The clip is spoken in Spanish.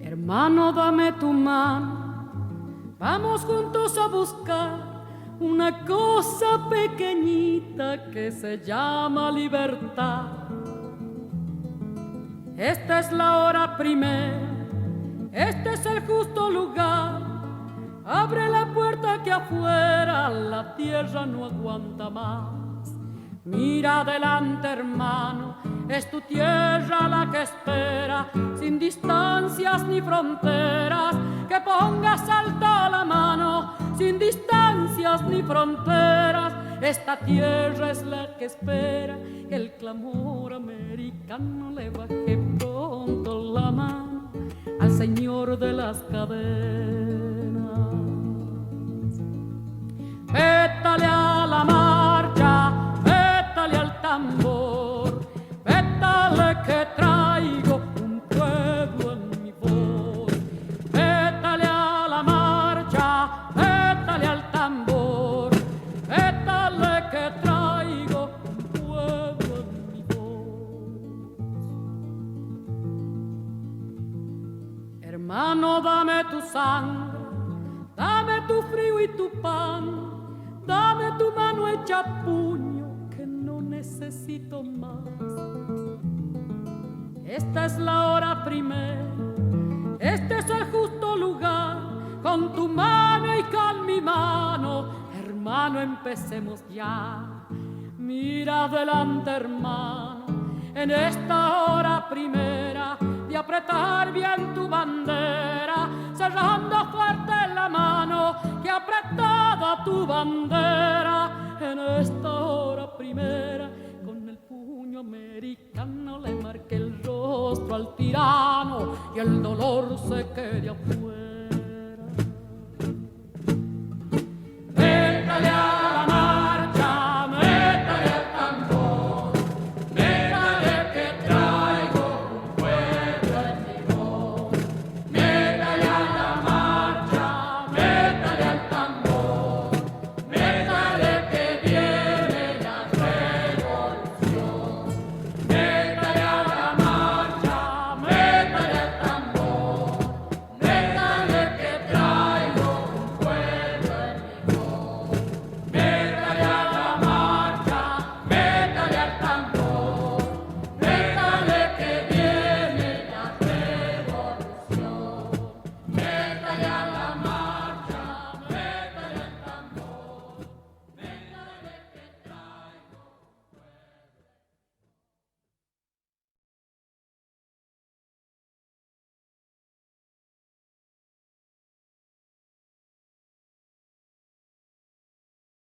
Hermano, dame tu mano, vamos juntos a buscar una cosa pequeñita que se llama libertad. Esta es la hora primera, este es el justo lugar. Abre la puerta que afuera la tierra no aguanta más. Mira adelante, hermano, es tu tierra la que espera, sin distancias ni fronteras, que pongas alta la mano, sin distancias ni fronteras. Esta tierra es la que espera que el clamor americano le baje pronto la mano al señor de las cadenas. Vétale a la marcha, vétale al tambor, vétale que traigo un pueblo en mi voz. Vétale a la marcha, vétale al tambor, vétale que traigo un pueblo en mi voz. Hermano, dame tu sangre, dame tu frío y tu pan, dame tu mano hecha puño, que no necesito más. Esta es la hora primera, este es el justo lugar. Con tu mano y con mi mano, hermano, empecemos ya. Mira adelante, hermano, en esta hora primera, de apretar bien tu bandera, cerrando fuerte la mano que ha apretado tu bandera. En esta hora primera, con el puño americano le marque el rostro al tirano y el dolor se quede afuera.